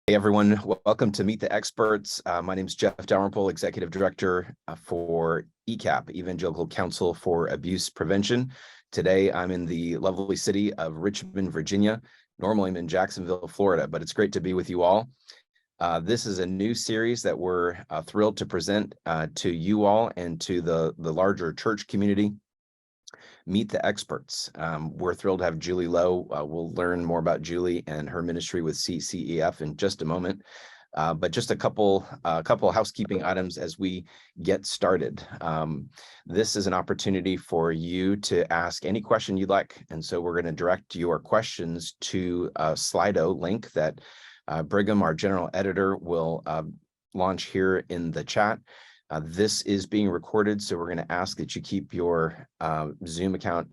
Hey everyone, welcome to Meet the Experts. My name is Jeff Dalrymple, Executive Director for ECAP, Evangelical Council for Abuse Prevention. Today I'm in the lovely city of Richmond, Virginia. Normally I'm in Jacksonville, Florida, but it's great to be with you all. This is a new series that we're thrilled to present to you all and to the larger church community. Meet the Experts. We're thrilled to have Julie Lowe. We'll learn more about Julie and her ministry with CCEF in just a moment. But just a couple housekeeping items as we get started. This is an opportunity for you to ask any question you'd like. And so we're going to direct your questions to a Slido link that Brigham, our general editor, will launch here in the chat. This is being recorded, so we're going to ask that you keep your Zoom account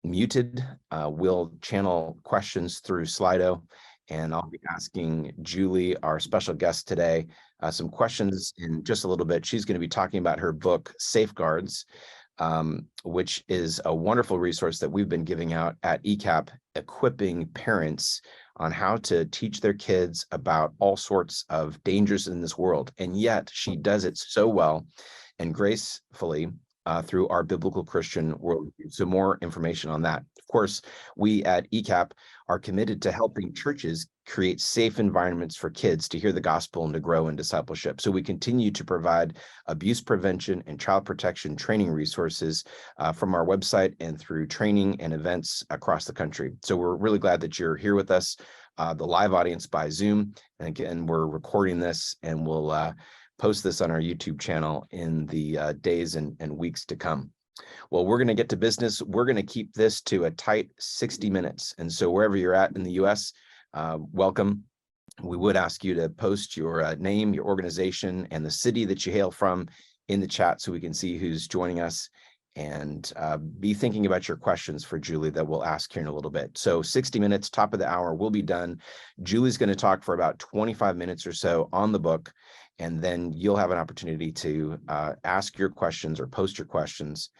muted. We'll channel questions through Slido, and I'll be asking Julie, our special guest today, some questions in just a little bit. She's going to be talking about her book, Safeguards, which is a wonderful resource that we've been giving out at ECAP, equipping parents on how to teach their kids about all sorts of dangers in this world. And yet she does it so well and gracefully through our biblical Christian worldview. So more information on that. Of course, we at ECAP are committed to helping churches create safe environments for kids to hear the gospel and to grow in discipleship. So we continue to provide abuse prevention and child protection training resources from our website and through training and events across the country. So we're really glad that you're here with us, the live audience by Zoom. And again, we're recording this and we'll post this on our YouTube channel in the days and weeks to come. Well, we're going to get to business. We're going to keep this to a tight 60 minutes. And so wherever you're at in the US, welcome. We would ask you to post your name, your organization, and the city that you hail from in the chat so we can see who's joining us, and be thinking about your questions for Julie that we'll ask here in a little bit. So 60 minutes, top of the hour, we'll be done. Julie's going to talk for about 25 minutes or so on the book, and then you'll have an opportunity to ask your questions or post your questions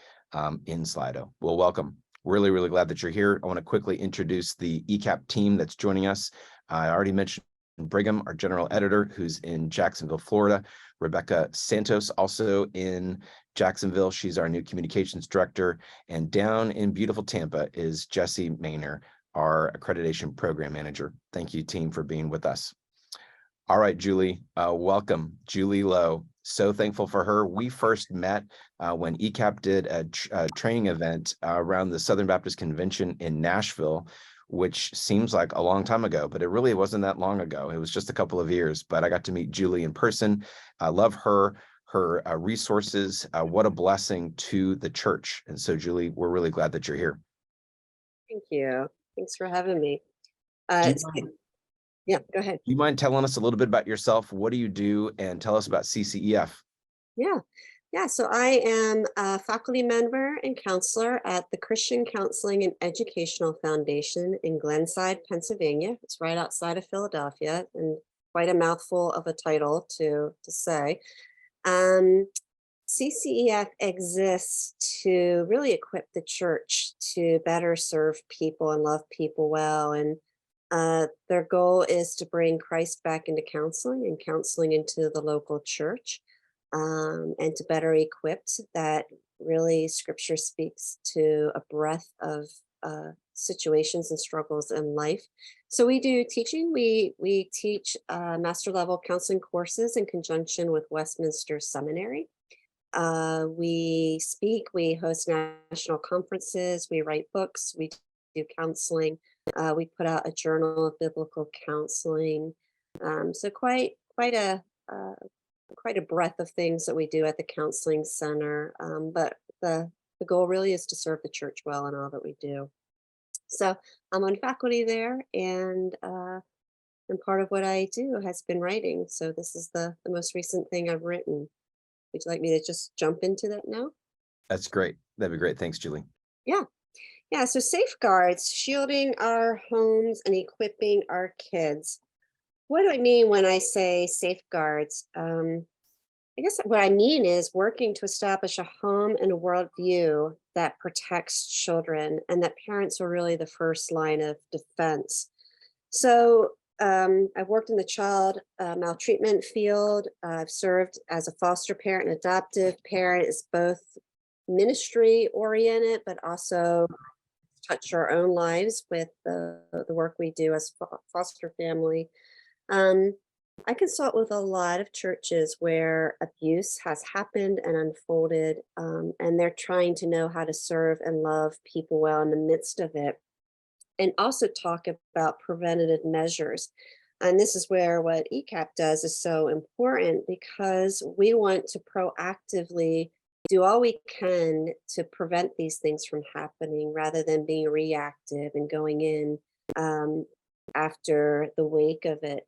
in Slido. Well, welcome. Really, really glad that you're here. I want to quickly introduce the ECAP team that's joining us. I already mentioned Brigham, our general editor, who's in Jacksonville, Florida. Rebecca Santos, also in Jacksonville. She's our new communications director. And down in beautiful Tampa is Jesse Maynor, our accreditation program manager. Thank you, team, for being with us. All right, Julie, welcome. Julie Lowe. So thankful for her. We first met when ECAP did a training event around the Southern Baptist Convention in Nashville, which seems like a long time ago, but it really wasn't that long ago. It was just a couple of years, but I got to meet Julie in person. I love her resources. What a blessing to the church. And so, Julie, we're really glad that you're here. Thank you. Thanks for having me. Yeah, go ahead. Do you mind telling us a little bit about yourself? What do you do? And tell us about CCEF. Yeah. So I am a faculty member and counselor at the Christian Counseling and Educational Foundation in Glenside, Pennsylvania. It's right outside of Philadelphia, and quite a mouthful of a title to say. CCEF exists to really equip the church to better serve people and love people well. And their goal is to bring Christ back into counseling and counseling into the local church, and to better equip that. Really, Scripture speaks to a breadth of situations and struggles in life. So we do teaching. We teach master level counseling courses in conjunction with Westminster Seminary. We speak, we host national conferences, we write books, we do counseling. We put out a journal of biblical counseling. So quite a breadth of things that we do at the counseling center. But the goal really is to serve the church well in all that we do. So I'm on faculty there, and part of what I do has been writing. So this is the most recent thing I've written. Would you like me to just jump into that now? That's great. That'd be great. Thanks, Julie. Yeah. So safeguards, shielding our homes and equipping our kids. What do I mean when I say safeguards? I guess what I mean is working to establish a home and a worldview that protects children, and that parents are really the first line of defense. So I've worked in the child maltreatment field. I've served as a foster parent and adoptive parent. It's both ministry oriented, but also touch our own lives with the work we do as foster family. Um, I consult with a lot of churches where abuse has happened and unfolded, and they're trying to know how to serve and love people well in the midst of it, and also talk about preventative measures. And this is where what ECAP does is so important because we want to proactively do all we can to prevent these things from happening rather than being reactive and going in um, after the wake of it.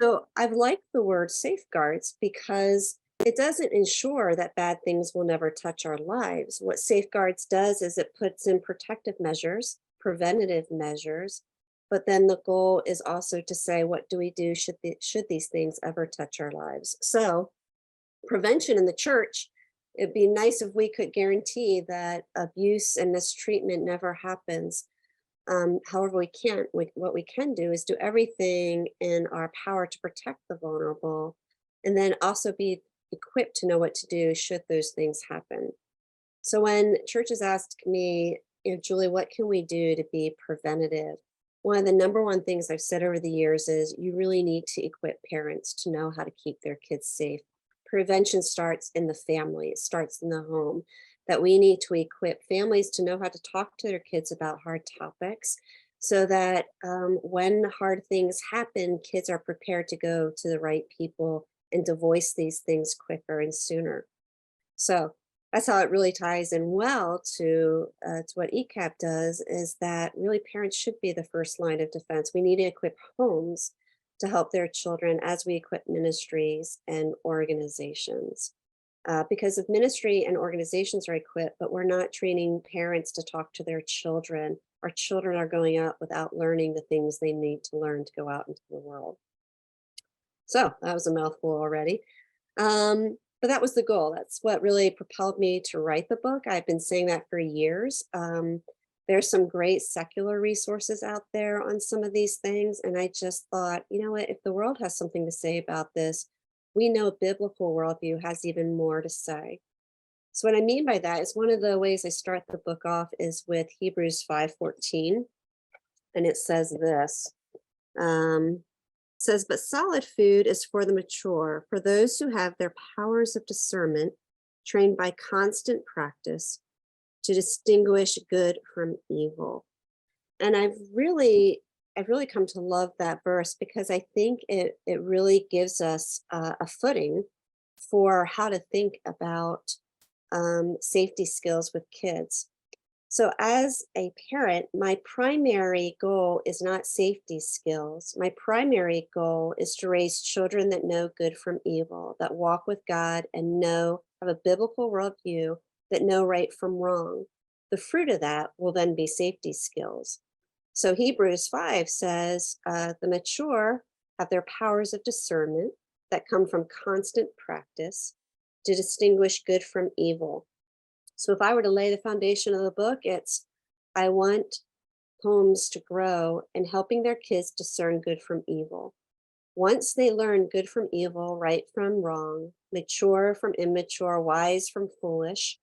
So I've liked the word safeguards because it doesn't ensure that bad things will never touch our lives. What safeguards does is it puts in protective measures, preventative measures, but then the goal is also to say, what do we do should these things ever touch our lives? So prevention in the church, it'd be nice if we could guarantee that abuse and mistreatment never happens. However, what we can do is do everything in our power to protect the vulnerable and then also be equipped to know what to do should those things happen. So when churches ask me, Julie, what can we do to be preventative? One of the number one things I've said over the years is you really need to equip parents to know how to keep their kids safe. Prevention starts in the family, it starts in the home. That we need to equip families to know how to talk to their kids about hard topics so that when hard things happen, kids are prepared to go to the right people and to voice these things quicker and sooner. So that's how it really ties in well to what ECAP does is that really parents should be the first line of defense. We need to equip homes to help their children as we equip ministries and organizations. Because if ministry and organizations are equipped, but we're not training parents to talk to their children, our children are going out without learning the things they need to learn to go out into the world. So that was a mouthful already. But that was the goal. That's what really propelled me to write the book. I've been saying that for years. There's some great secular resources out there on some of these things. And I just thought, you know what, if the world has something to say about this, we know biblical worldview has even more to say. So what I mean by that is one of the ways I start the book off is with Hebrews 5:14. And it says this. Says, but solid food is for the mature, for those who have their powers of discernment trained by constant practice to distinguish good from evil. And I've really come to love that verse because I think it really gives us a footing for how to think about safety skills with kids. So, as a parent, my primary goal is not safety skills. My primary goal is to raise children that know good from evil, that walk with God and have a biblical worldview, that know right from wrong. The fruit of that will then be safety skills. So, Hebrews 5 says the mature have their powers of discernment that come from constant practice to distinguish good from evil. So if I were to lay the foundation of the book, it's I want homes to grow in helping their kids discern good from evil. Once they learn good from evil, right from wrong, mature from immature, wise from foolish,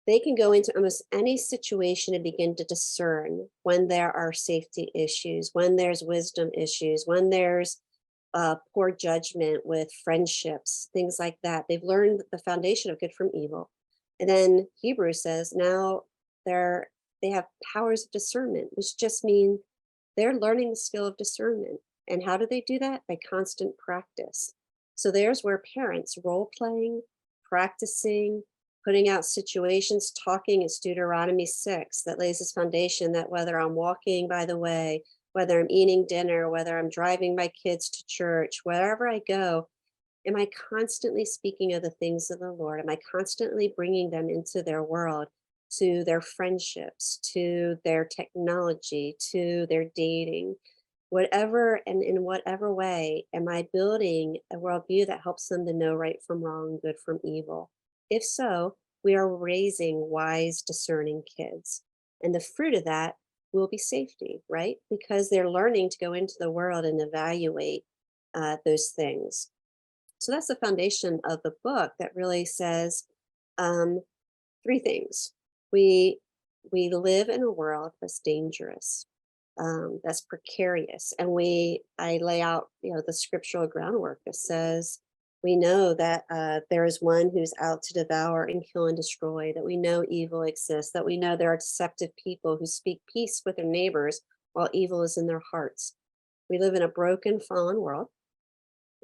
they can go into almost any situation and begin to discern when there are safety issues, when there's wisdom issues, when there's poor judgment with friendships, things like that. They've learned the foundation of good from evil. And then Hebrews says now they're they have powers of discernment, which just mean they're learning the skill of discernment. And how do they do that? By constant practice. So there's where parents role playing, practicing, putting out situations, talking. It's Deuteronomy 6 that lays this foundation that whether I'm walking by the way, whether I'm eating dinner, whether I'm driving my kids to church, wherever I go, am I constantly speaking of the things of the Lord? Am I constantly bringing them into their world, to their friendships, to their technology, to their dating? Whatever and in whatever way, am I building a worldview that helps them to know right from wrong, good from evil? If so, we are raising wise, discerning kids. And the fruit of that will be safety, right? Because they're learning to go into the world and evaluate those things. So that's the foundation of the book that really says um, three things. We we live in a world that's dangerous, that's precarious, and I lay out, the scriptural groundwork that says we know that there is one who's out to devour and kill and destroy. That we know evil exists. That we know there are deceptive people who speak peace with their neighbors while evil is in their hearts. We live in a broken, fallen world.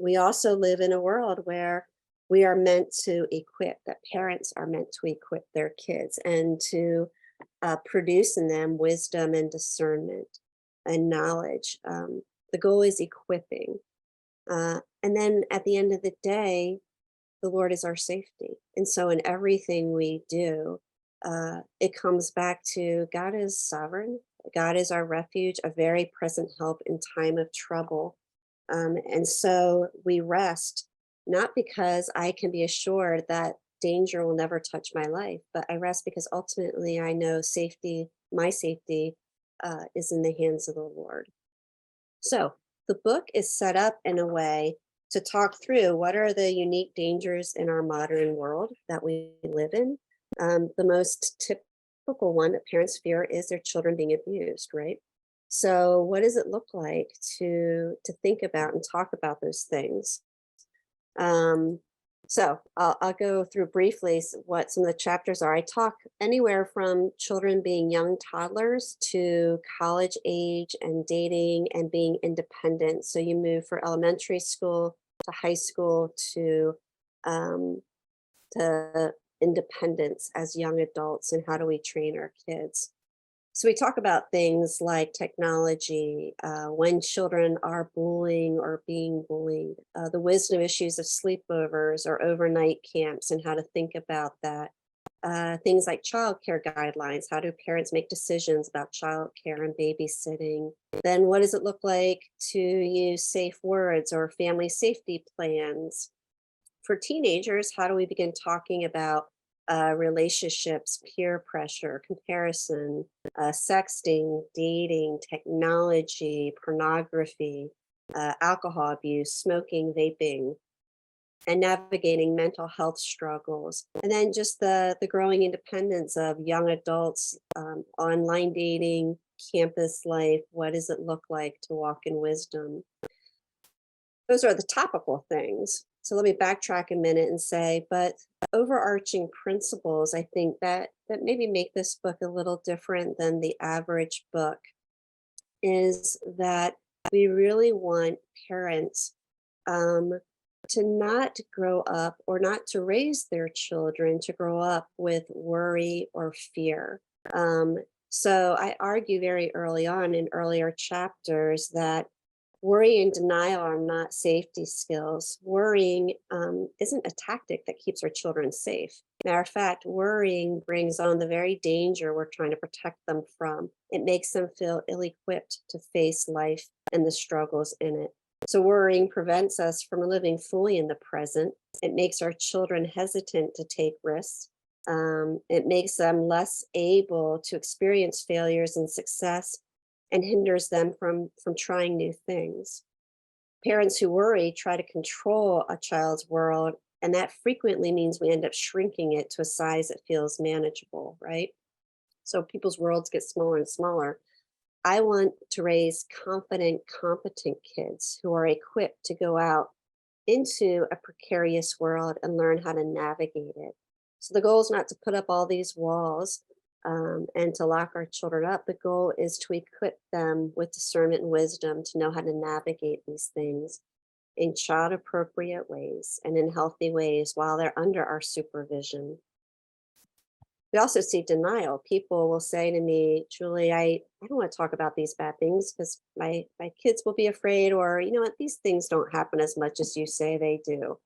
We also live in a world where we are meant to equip, that parents are meant to equip their kids and to produce in them wisdom and discernment and knowledge. The goal is equipping. And then at the end of the day, the Lord is our safety. And so in everything we do, it comes back to God is sovereign. God is our refuge, a very present help in time of trouble. And so we rest, not because I can be assured that danger will never touch my life, but I rest because ultimately I know safety, my safety, is in the hands of the Lord. So the book is set up in a way to talk through what are the unique dangers in our modern world that we live in. The most typical one that parents fear is their children being abused, right? So what does it look like to think about and talk about those things? Um, so I'll go through briefly what some of the chapters are. I talk anywhere from children being young toddlers to college age and dating and being independent. So you move for elementary school to high school um, to independence as young adults, and how do we train our kids? So we talk about things like technology, when children are bullying or being bullied, the wisdom issues of sleepovers or overnight camps and how to think about that. Things like childcare guidelines. How do parents make decisions about childcare and babysitting? Then what does it look like to use safe words or family safety plans? For teenagers, how do we begin talking about relationships, peer pressure, comparison, sexting, dating, technology, pornography, alcohol abuse, smoking, vaping, and navigating mental health struggles? And then just the growing independence of young adults, online dating, campus life. What does it look like to walk in wisdom? Those are the topical things. So let me backtrack a minute and say, but overarching principles, I think that maybe make this book a little different than the average book is that we really want parents um, to not grow up or not to raise their children to grow up with worry or fear. Um, so I argue very early on in earlier chapters that worry and denial are not safety skills. Worrying isn't a tactic that keeps our children safe. Matter of fact, worrying brings on the very danger we're trying to protect them from. It makes them feel ill equipped to face life and the struggles in it. So, worrying prevents us from living fully in the present. It makes our children hesitant to take risks. It makes them less able to experience failures and success and hinders them from trying new things. Parents who worry try to control a child's world, and that frequently means we end up shrinking it to a size that feels manageable, right? So people's worlds get smaller and smaller. I want to raise confident, competent kids who are equipped to go out into a precarious world and learn how to navigate it. So the goal is not to put up all these walls and to lock our children up. The goal is to equip them with discernment and wisdom to know how to navigate these things in child appropriate ways and in healthy ways while they're under our supervision. We also see denial. People will say to me, Julie, I don't want to talk about these bad things because my kids will be afraid, or you know what, these things don't happen as much as you say they do.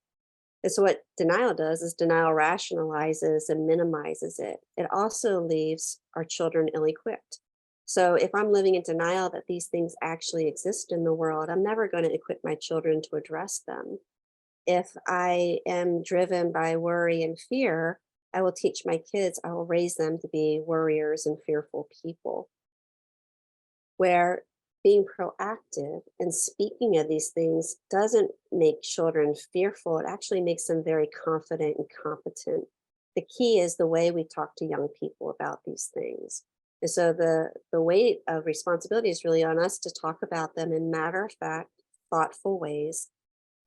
And so what denial does is denial rationalizes and minimizes it. It also leaves our children ill-equipped. So if I'm living in denial that these things actually exist in the world, I'm never going to equip my children to address them. If I am driven by worry and fear, I will teach my kids, I will raise them to be worriers and fearful people. where being proactive and speaking of these things doesn't make children fearful. It actually makes them very confident and competent. The key is the way we talk to young people about these things. And so the weight of responsibility is really on us to talk about them in matter of fact, thoughtful ways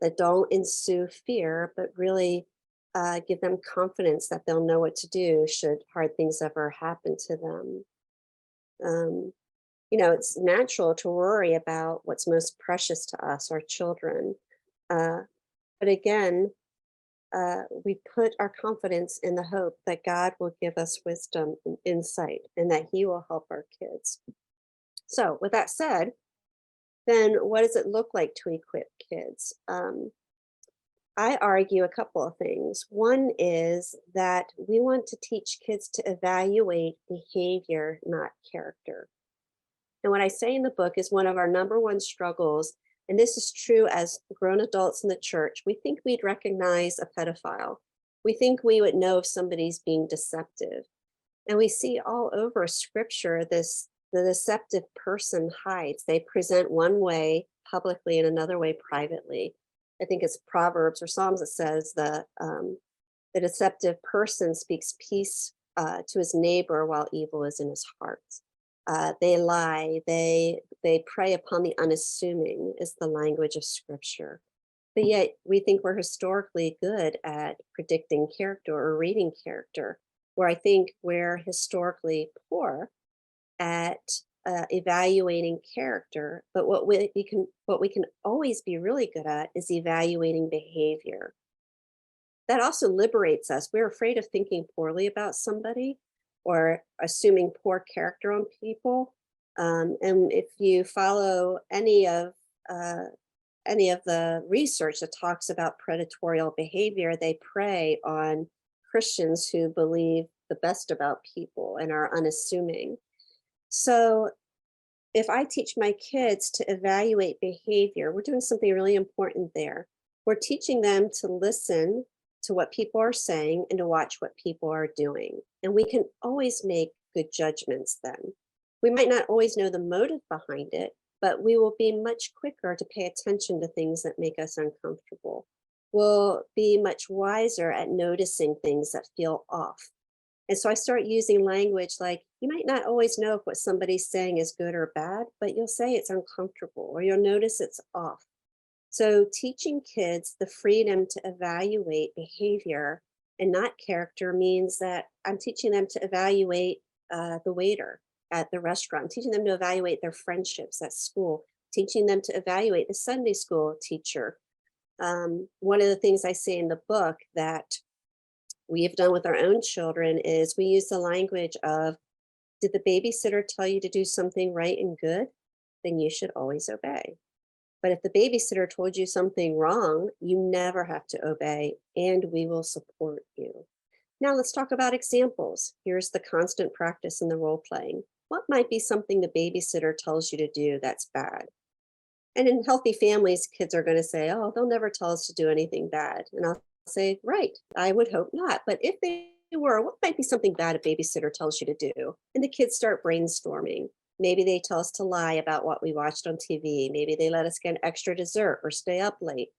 that don't ensue fear, but really give them confidence that they'll know what to do should hard things ever happen to them. Um, it's natural to worry about what's most precious to us, our children. Uh, but again, we put our confidence in the hope that God will give us wisdom and insight and that He will help our kids. So, with that said, then what does it look like to equip kids? I argue a couple of things. One is that we want to teach kids to evaluate behavior, not character. And what I say in the book is one of our number one struggles, and this is true as grown adults in the church. We think we'd recognize a pedophile. We think we would know if somebody's being deceptive. And we see all over scripture this the deceptive person hides. They present one way publicly and another way privately. I think it's Proverbs or Psalms that says the deceptive person speaks peace to his neighbor while evil is in his heart. They lie. They prey upon the unassuming is the language of scripture. But yet we think we're historically good at predicting character or reading character, where I think we're historically poor at evaluating character. But what we can always be really good at is evaluating behavior. That also liberates us. We're afraid of thinking poorly about somebody or assuming poor character on people. And if you follow any of the research that talks about predatorial behavior, they prey on Christians who believe the best about people and are unassuming. So if I teach my kids to evaluate behavior, we're doing something really important there. We're teaching them to listen to what people are saying and to watch what people are doing. And we can always make good judgments then. We might not always know the motive behind it, but we will be much quicker to pay attention to things that make us uncomfortable. We'll be much wiser at noticing things that feel off. And so I start using language like, you might not always know if what somebody's saying is good or bad, but you'll say it's uncomfortable or you'll notice it's off. So teaching kids the freedom to evaluate behavior and not character means that I'm teaching them to evaluate the waiter at the restaurant, I'm teaching them to evaluate their friendships at school, teaching them to evaluate the Sunday school teacher. One of the things I say in the book that we have done with our own children is we use the language of, did the babysitter tell you to do something right and good? Then you should always obey. But if the babysitter told you something wrong, you never have to obey, and we will support you. Now let's talk about examples. Here's the constant practice in the role playing. What might be something the babysitter tells you to do that's bad? And in healthy families, kids are going to say, oh, they'll never tell us to do anything bad. And I'll say, right, I would hope not. But if they were, what might be something bad a babysitter tells you to do? And the kids start brainstorming. Maybe they tell us to lie about what we watched on TV. Maybe they let us get an extra dessert or stay up late.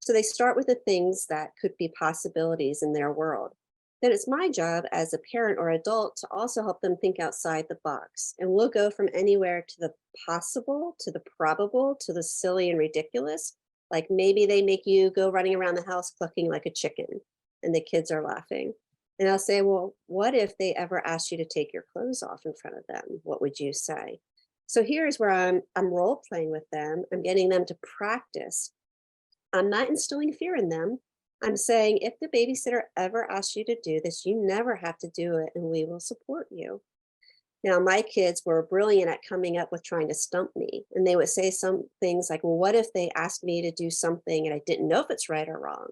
So they start with the things that could be possibilities in their world. Then it's my job as a parent or adult to also help them think outside the box. And we'll go from anywhere to the possible, to the probable, to the silly and ridiculous. Like maybe they make you go running around the house clucking like a chicken and the kids are laughing. And I'll say, well, what if they ever asked you to take your clothes off in front of them? What would you say? So here's where I'm role playing with them. I'm getting them to practice. I'm not instilling fear in them. I'm saying if the babysitter ever asks you to do this, you never have to do it and we will support you. Now, my kids were brilliant at coming up with trying to stump me. And they would say some things like, well, what if they asked me to do something and I didn't know if it's right or wrong?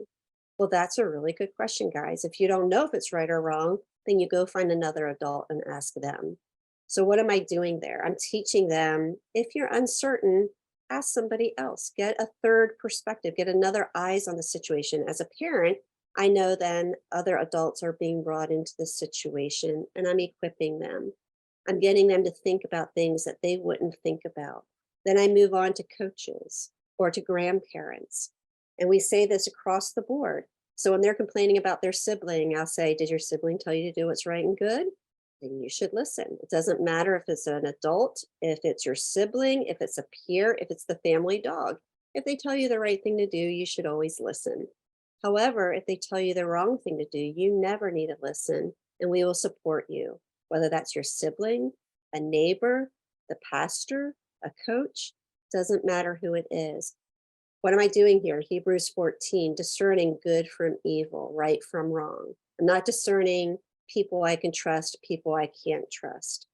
Well, that's a really good question, guys. If you don't know if it's right or wrong, then you go find another adult and ask them. So, what am I doing there? I'm teaching them if you're uncertain, ask somebody else, get a third perspective, get another eyes on the situation. As a parent, I know then other adults are being brought into the situation and I'm equipping them. I'm getting them to think about things that they wouldn't think about. Then I move on to coaches or to grandparents. And we say this across the board. So when they're complaining about their sibling, I'll say, did your sibling tell you to do what's right and good? Then you should listen. It doesn't matter if it's an adult, if it's your sibling, if it's a peer, if it's the family dog. If they tell you the right thing to do, you should always listen. However, if they tell you the wrong thing to do, you never need to listen, and we will support you, whether that's your sibling, a neighbor, the pastor, a coach, doesn't matter who it is. What am I doing here? Hebrews 14, discerning good from evil, right from wrong. I'm not discerning people I can trust, people I can't trust.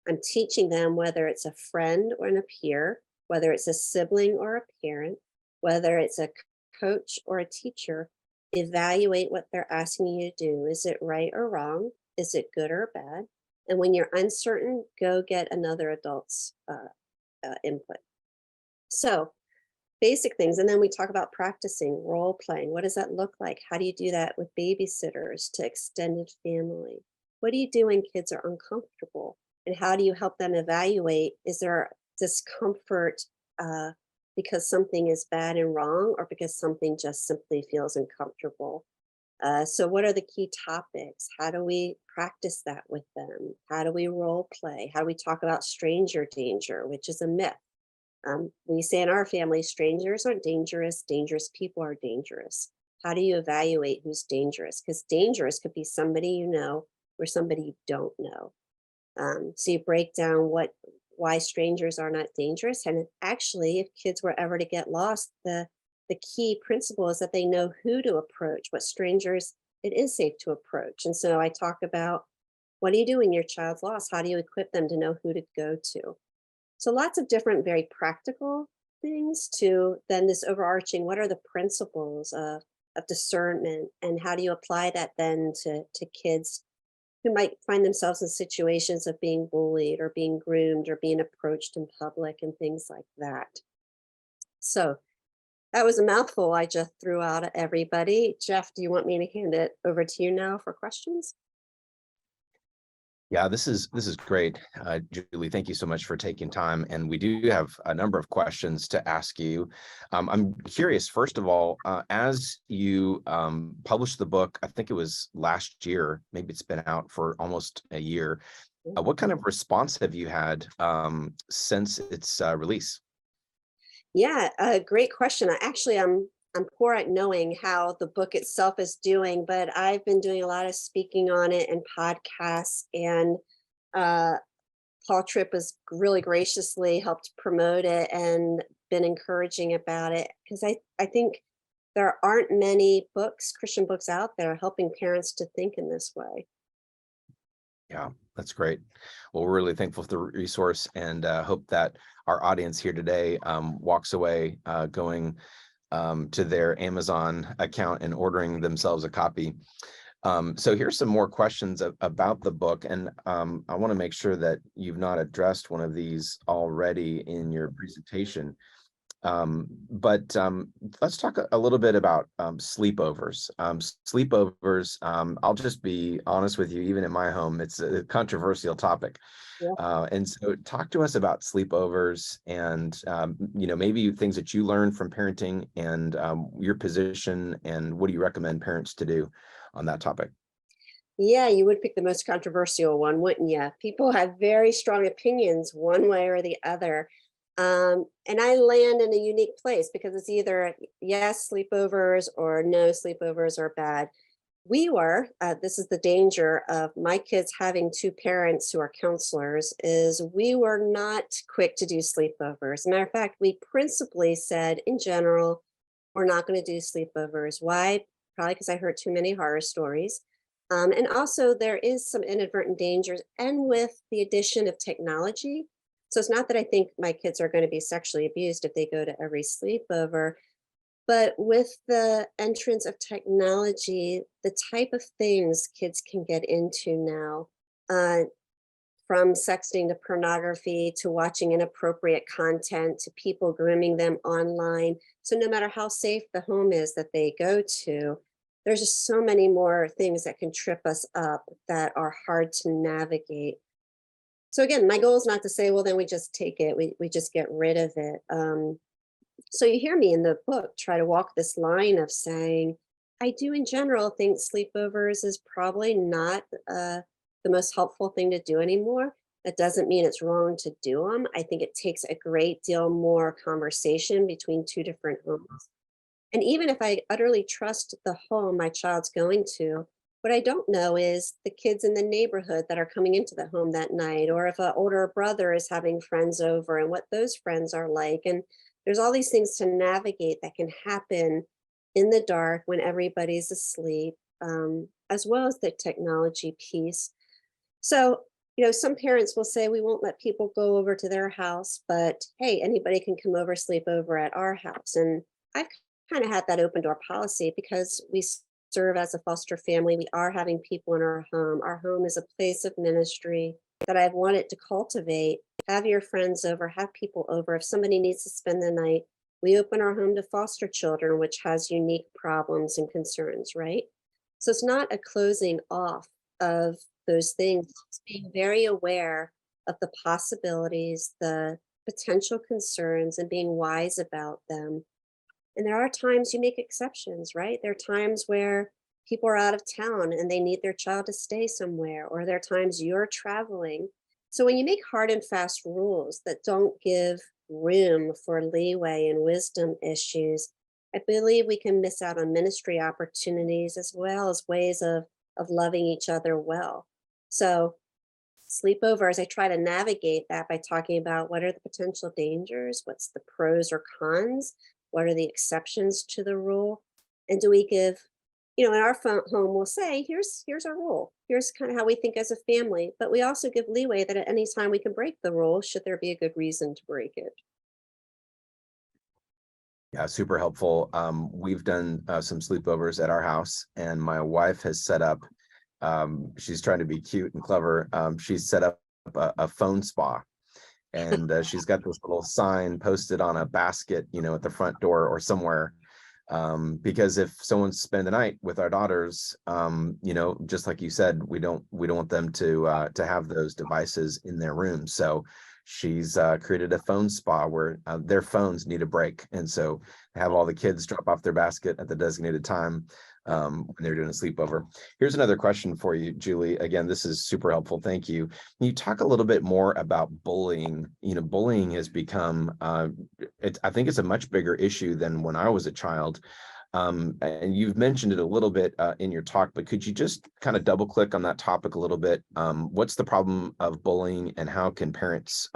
I'm teaching them whether it's a friend or a peer, whether it's a sibling or a parent, whether it's a coach or a teacher. Evaluate what they're asking you to do. Is it right or wrong? Is it good or bad? And when you're uncertain, go get another adult's input. So, basic things. And then we talk about practicing role playing. What does that look like? How do you do that with babysitters to extended family? What do you do when kids are uncomfortable? And how do you help them evaluate? Is there discomfort because something is bad and wrong, or because something just simply feels uncomfortable? So, what are the key topics? How do we practice that with them? How do we role play? How do we talk about stranger danger, which is a myth? We say in our family, strangers aren't dangerous, dangerous people are dangerous. How do you evaluate who's dangerous? Because dangerous could be somebody you know or somebody you don't know. So you break down why strangers are not dangerous. And actually, if kids were ever to get lost, the key principle is that they know who to approach, what strangers it is safe to approach. And so I talk about, what do you do when your child's lost? How do you equip them to know who to go to? So lots of different, very practical things to then this overarching, what are the principles of discernment, and how do you apply that then to kids who might find themselves in situations of being bullied or being groomed or being approached in public and things like that. So that was a mouthful I just threw out at everybody. Jeff, do you want me to hand it over to you now for questions? Yeah, this is great, Julie. Thank you so much for taking time, and we do have a number of questions to ask you. I'm curious, first of all, as you published the book, I think it was last year, maybe it's been out for almost a year. What kind of response have you had since its release? Yeah, great question. I'm poor at knowing how the book itself is doing, but I've been doing a lot of speaking on it and podcasts, and uh, Paul Tripp has really graciously helped promote it and been encouraging about it, because I think there aren't many books, Christian books out there helping parents to think in this way. Yeah, that's great. Well, we're really thankful for the resource, and hope that our audience here today walks away going to their Amazon account and ordering themselves a copy. So here's some more questions about the book, and I want to make sure that you've not addressed one of these already in your presentation. But let's talk a little bit about sleepovers. Sleepovers, I'll just be honest with you, even in my home, it's a controversial topic. Yeah. And so talk to us about sleepovers and, maybe things that you learned from parenting, and your position, and what do you recommend parents to do on that topic? Yeah, you would pick the most controversial one, wouldn't you? People have very strong opinions one way or the other. And I land in a unique place because it's either yes, sleepovers, or no, sleepovers are bad. This is the danger of my kids having two parents who are counselors, is we were not quick to do sleepovers. As a matter of fact, we principally said in general, we're not going to do sleepovers. Why? Probably because I heard too many horror stories. And also, there is some inadvertent dangers, and with the addition of technology. So it's not that I think my kids are going to be sexually abused if they go to every sleepover, but with the entrance of technology, the type of things kids can get into now, uh, from sexting to pornography to watching inappropriate content to people grooming them online. So no matter how safe the home is that they go to, there's just so many more things that can trip us up that are hard to navigate. So again, my goal is not to say, well, then we just take it, we just get rid of it. So you hear me in the book try to walk this line of saying, I do in general think sleepovers is probably not the most helpful thing to do anymore. That doesn't mean it's wrong to do them. I think it takes a great deal more conversation between two different homes. And even if I utterly trust the home my child's going to, what I don't know is the kids in the neighborhood that are coming into the home that night, or if an older brother is having friends over and what those friends are like. And there's all these things to navigate that can happen in the dark when everybody's asleep, as well as the technology piece. So, some parents will say, we won't let people go over to their house, but hey, anybody can come over, sleep over at our house. And I've kind of had that open door policy because serve as a foster family. We are having people in our home. Our home is a place of ministry that I've wanted to cultivate. Have your friends over, have people over. If somebody needs to spend the night, we open our home to foster children, which has unique problems and concerns, right? So it's not a closing off of those things. It's being very aware of the possibilities, the potential concerns, and being wise about them. And there are times you make exceptions, right? There are times where people are out of town and they need their child to stay somewhere, or there are times you're traveling. So when you make hard and fast rules that don't give room for leeway and wisdom issues, I believe we can miss out on ministry opportunities as well as ways of loving each other well. So sleepovers, I try to navigate that by talking about what are the potential dangers, what's the pros or cons, what are the exceptions to the rule, and do we give, in our home, we'll say, here's our rule, here's kind of how we think as a family, but we also give leeway that at any time we can break the rule should there be a good reason to break it. Yeah, super helpful. We've done some sleepovers at our house, and my wife has set up, she's trying to be cute and clever. She's set up a phone spa, and she's got this little sign posted on a basket, at the front door or somewhere. Because if someone's spending the night with our daughters, just like you said, we don't want them to have those devices in their room. So she's created a phone spa where their phones need a break, and so have all the kids drop off their basket at the designated time when they're doing a sleepover. Here's another question for you, Julie. Again, this is super helpful. Thank you. Can you talk a little bit more about bullying? Bullying has become, I think it's a much bigger issue than when I was a child. And you've mentioned it a little bit in your talk, but could you just kind of double click on that topic a little bit? What's the problem of bullying and how can parents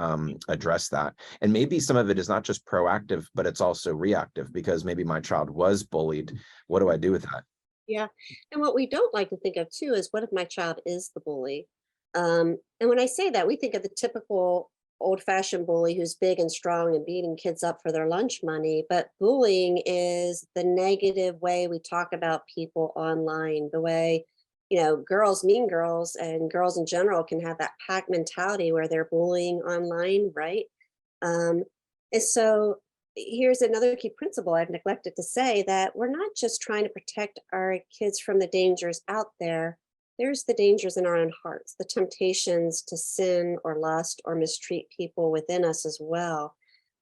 address that? And maybe some of it is not just proactive, but it's also reactive because maybe my child was bullied. What do I do with that? Yeah. And what we don't like to think of too is what if my child is the bully? And when I say that, we think of the typical old fashioned bully who's big and strong and beating kids up for their lunch money. But bullying is the negative way we talk about people online, the way, girls, mean girls, and girls in general can have that pack mentality where they're bullying online, right? Um, and so here's another key principle I've neglected to say, that we're not just trying to protect our kids from the dangers out there. There's the dangers in our own hearts, the temptations to sin or lust or mistreat people within us as well.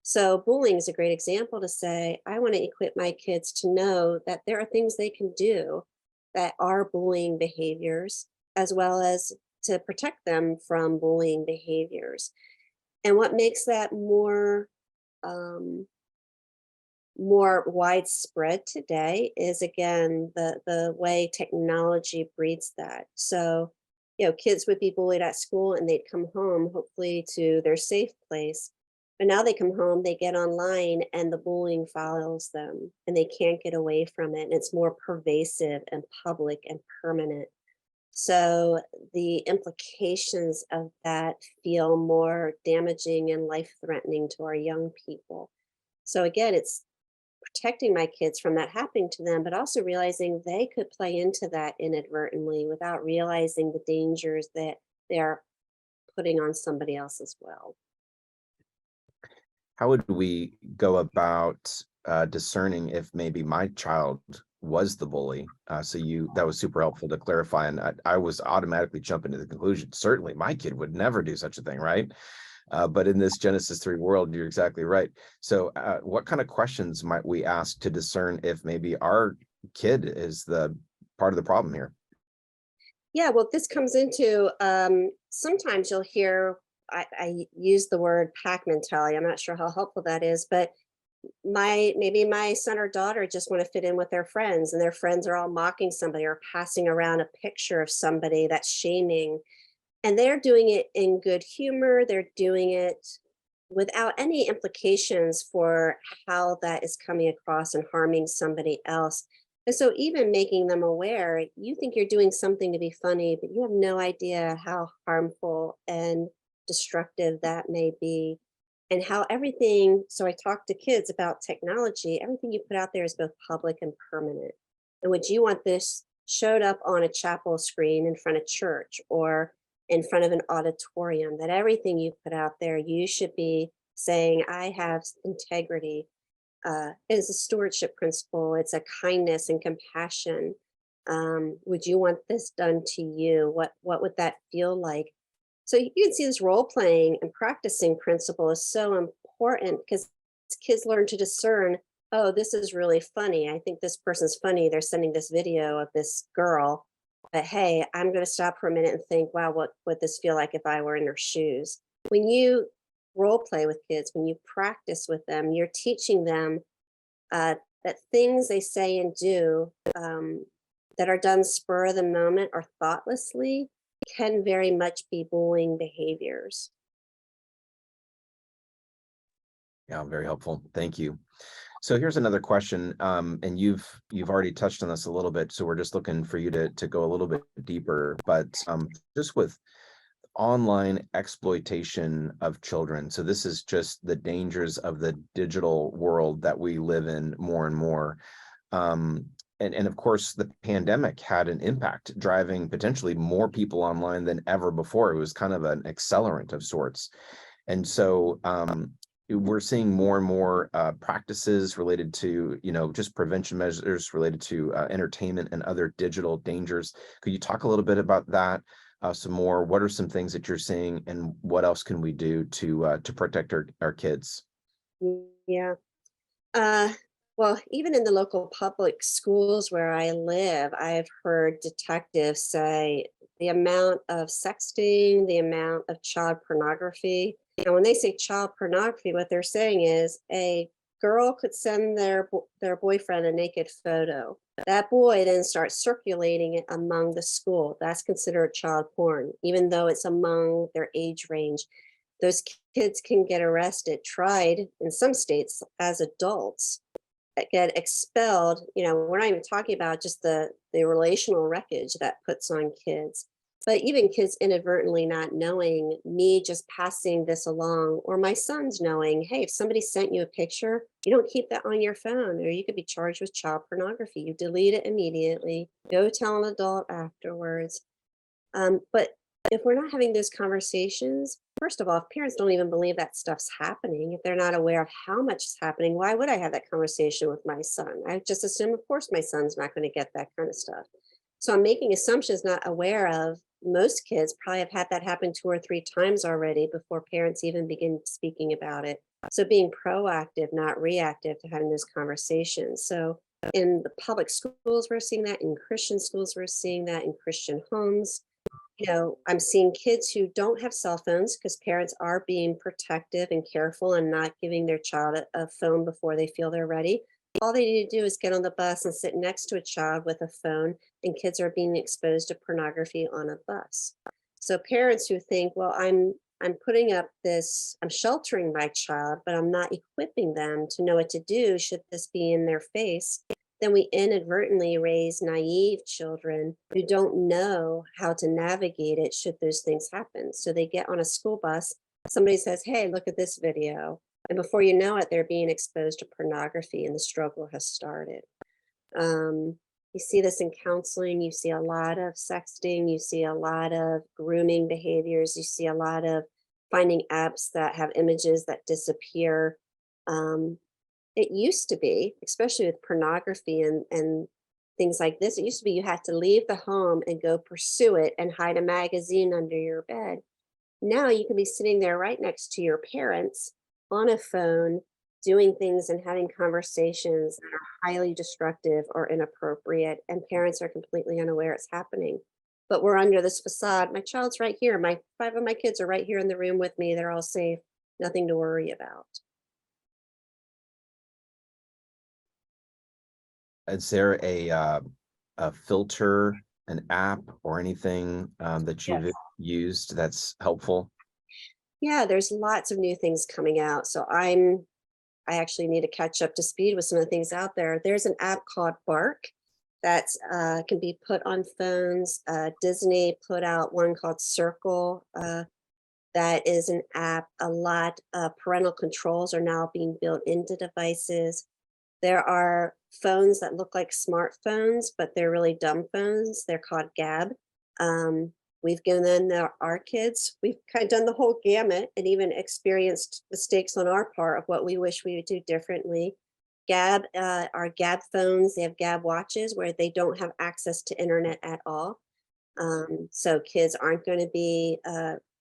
So, bullying is a great example to say, I want to equip my kids to know that there are things they can do that are bullying behaviors, as well as to protect them from bullying behaviors. And what makes that um, more widespread today is again the way technology breeds that. So, kids would be bullied at school and they'd come home hopefully to their safe place. But now they come home, they get online and the bullying follows them and they can't get away from it. And it's more pervasive and public and permanent. So the implications of that feel more damaging and life threatening to our young people. So again, it's protecting my kids from that happening to them, but also realizing they could play into that inadvertently without realizing the dangers that they're putting on somebody else as well. How would we go about discerning if maybe my child was the bully. So that was super helpful to clarify. And I was automatically jumping to the conclusion, certainly my kid would never do such a thing, right? But in this Genesis 3 world, you're exactly right. So what kind of questions might we ask to discern if maybe our kid is the part of the problem here? Yeah, well, this comes into sometimes you'll hear, I use the word pack mentality. I'm not sure how helpful that is, but maybe my son or daughter just want to fit in with their friends, and their friends are all mocking somebody or passing around a picture of somebody that's shaming, and they're doing it in good humor. They're doing it without any implications for how that is coming across and harming somebody else. And so, even making them aware, you think you're doing something to be funny, but you have no idea how harmful and destructive that may be. And how everything, so I talk to kids about technology, everything you put out there is both public and permanent. And would you want this showed up on a chapel screen in front of church or in front of an auditorium? That everything you put out there, you should be saying, I have integrity. It is a stewardship principle. It's a kindness and compassion. Would you want this done to you? What would that feel like? So you can see this role playing and practicing principle is so important because kids learn to discern, oh, this is really funny. I think this person's funny. They're sending this video of this girl. But hey, I'm going to stop for a minute and think, wow, what would this feel like if I were in her shoes? When you role play with kids, when you practice with them, you're teaching them that things they say and do that are done spur of the moment or thoughtlessly can very much be bullying behaviors. Yeah, very helpful. Thank you. So here's another question, and you've already touched on this a little bit. So we're just looking for you to go a little bit deeper. But just with online exploitation of children. So this is just the dangers of the digital world that we live in more and more. And of course, the pandemic had an impact, driving potentially more people online than ever before. It was kind of an accelerant of sorts. And so we're seeing more and more practices related to, just prevention measures related to entertainment and other digital dangers. Could you talk a little bit about that? Some more. What are some things that you're seeing, and what else can we do to protect our kids? Yeah. Uh, well, even in the local public schools where I live, I've heard detectives say the amount of sexting, the amount of child pornography. And when they say child pornography, what they're saying is a girl could send their boyfriend a naked photo. That boy then starts circulating it among the school. That's considered child porn, even though it's among their age range. Those kids can get arrested, tried in some states as adults, that get expelled. We're not even talking about just the relational wreckage that puts on kids, but even kids inadvertently not knowing, me just passing this along, or my son's knowing, hey, if somebody sent you a picture, you don't keep that on your phone, or you could be charged with child pornography. You delete it immediately, go tell an adult afterwards. But if we're not having those conversations, first of all, if parents don't even believe that stuff's happening, if they're not aware of how much is happening, why would I have that conversation with my son? I just assume, of course, my son's not going to get that kind of stuff. So I'm making assumptions, not aware of. Most kids probably have had that happen 2 or 3 times already before parents even begin speaking about it. So being proactive, not reactive to having those conversations. So in the public schools, we're seeing that. In Christian schools, we're seeing that. In Christian homes, I'm seeing kids who don't have cell phones because parents are being protective and careful and not giving their child a phone before they feel they're ready. All they need to do is get on the bus and sit next to a child with a phone, and kids are being exposed to pornography on a bus. So parents who think, well, I'm putting up this, I'm sheltering my child, but I'm not equipping them to know what to do should this be in their face, then we inadvertently raise naive children who don't know how to navigate it should those things happen. So they get on a school bus, somebody says, hey, look at this video. And before you know it, they're being exposed to pornography and the struggle has started. You see this in counseling. You see a lot of sexting. You see a lot of grooming behaviors. You see a lot of finding apps that have images that disappear. It used to be, especially with pornography and things like this. It used to be you had to leave the home and go pursue it and hide a magazine under your bed. Now you can be sitting there right next to your parents on a phone, doing things and having conversations that are highly destructive or inappropriate, and parents are completely unaware it's happening. But we're under this facade. My child's right here. My 5 of my kids are right here in the room with me. They're all safe. Nothing to worry about. Is there a filter, an app, or anything that you've Yes. used that's helpful? Yeah, there's lots of new things coming out. So I actually need to catch up to speed with some of the things out there. There's an app called Bark that can be put on phones. Disney put out one called Circle. That is an app. A lot of parental controls are now being built into devices. There are phones that look like smartphones, but they're really dumb phones. They're called Gab. We've given our kids, we've kind of done the whole gamut and even experienced mistakes on our part of what we wish we would do differently. Gab are Gab phones. They have Gab watches where they don't have access to internet at all. So kids aren't going to be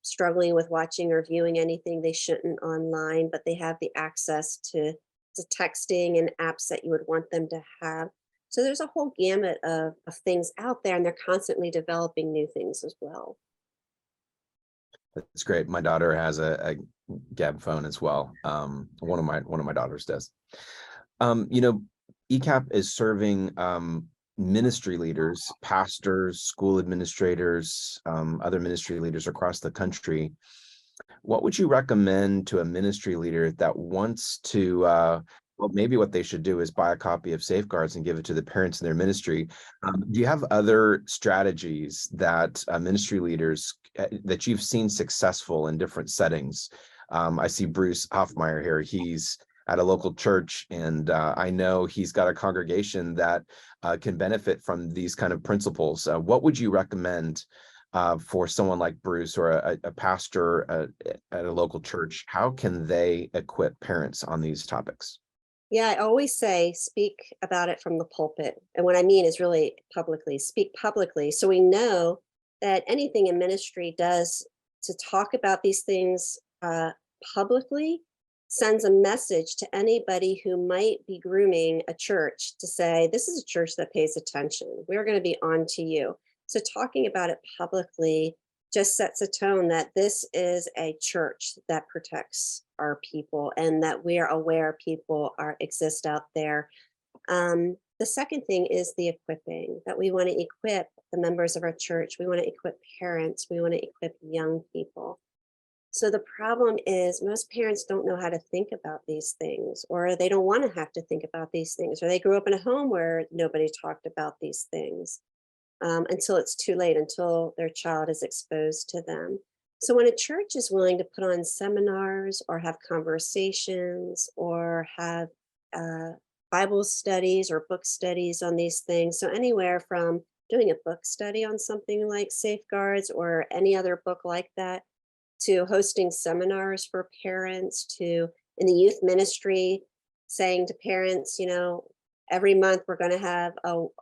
struggling with watching or viewing anything they shouldn't online, but they have the access to texting and apps that you would want them to have. So there's a whole gamut of things out there, and they're constantly developing new things as well. That's great. My daughter has a Gab phone as well. One of my daughters does. You know, ECAP is serving ministry leaders, pastors, school administrators, other ministry leaders across the country. What would you recommend to a ministry leader that wants to, well, maybe what they should do is buy a copy of Safeguards and give it to the parents in their ministry. Do you have other strategies that ministry leaders that you've seen successful in different settings? I see Bruce Hoffmeyer here. He's at a local church, and I know he's got a congregation that can benefit from these kind of principles. What would you recommend for someone like Bruce or a pastor at a local church? How can they equip parents on these topics? Yeah, I always say speak about it from the pulpit. And what I mean is really publicly, speak publicly. So we know that anything in ministry does to talk about these things publicly sends a message to anybody who might be grooming a church to say, this is a church that pays attention. We're going to be on to you. So talking about it publicly just sets a tone that this is a church that protects our people and that we are aware people exist out there. The second thing is the equipping, that we want to equip the members of our church. We want to equip parents. We want to equip young people. So the problem is most parents don't know how to think about these things, or they don't want to have to think about these things, or they grew up in a home where nobody talked about these things until it's too late, until their child is exposed to them. So when a church is willing to put on seminars or have conversations or have Bible studies or book studies on these things, so anywhere from doing a book study on something like Safeguards or any other book like that, to hosting seminars for parents, to in the youth ministry, saying to parents, every month we're going to have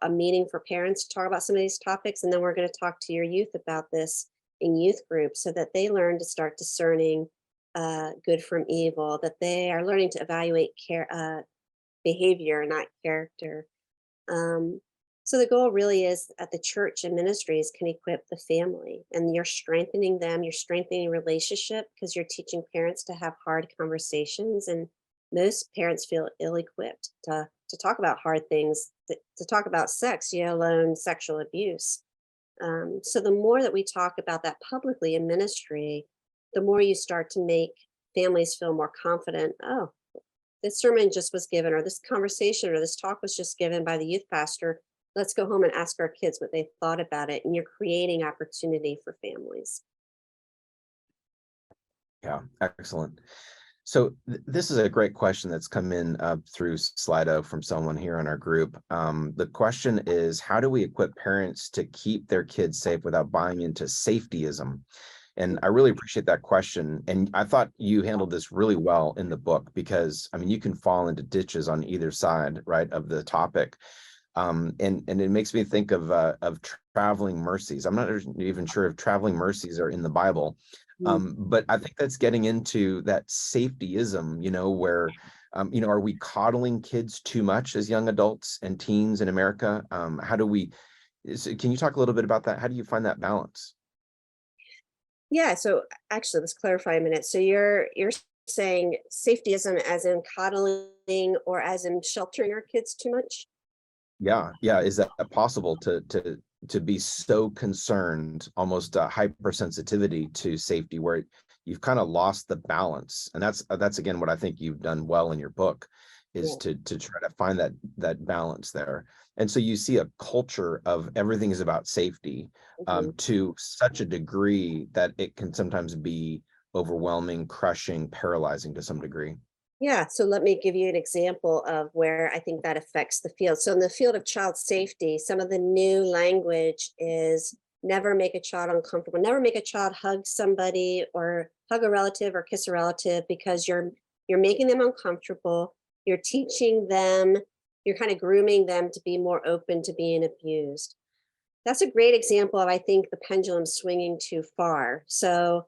a meeting for parents to talk about some of these topics, and then we're going to talk to your youth about this in youth groups so that they learn to start discerning good from evil, that they are learning to evaluate behavior, not character. So the goal really is that the church and ministries can equip the family, and you're strengthening them, you're strengthening relationship because you're teaching parents to have hard conversations. And most parents feel ill-equipped to talk about hard things, to talk about sex, let alone sexual abuse. So the more that we talk about that publicly in ministry, the more you start to make families feel more confident. Oh, this sermon just was given, or this conversation or this talk was just given by the youth pastor. Let's go home and ask our kids what they thought about it. And you're creating opportunity for families. Yeah, excellent. So this is a great question that's come in through Slido from someone here in our group. The question is, how do we equip parents to keep their kids safe without buying into safetyism? And I really appreciate that question. And I thought you handled this really well in the book because, I mean, you can fall into ditches on either side, right, of the topic. And it makes me think of traveling mercies. I'm not even sure if traveling mercies are in the Bible, Mm. but I think that's getting into that safetyism, where, are we coddling kids too much as young adults and teens in America? How do we, can you talk a little bit about that? How do you find that balance? Yeah, so actually, let's clarify a minute. So you're saying safetyism as in coddling or as in sheltering our kids too much? Yeah, yeah. Is that possible to be so concerned, almost a hypersensitivity to safety, where you've kind of lost the balance? And that's again what I think you've done well in your book, is Yeah. to try to find that balance there. And so you see a culture of everything is about safety, Mhm. to such a degree that it can sometimes be overwhelming, crushing, paralyzing to some degree. Yeah, so let me give you an example of where I think that affects the field. So, in the field of child safety, some of the new language is never make a child uncomfortable, never make a child hug somebody or hug a relative or kiss a relative because you're making them uncomfortable. You're teaching them, you're kind of grooming them to be more open to being abused. That's a great example of, I think, the pendulum swinging too far. So,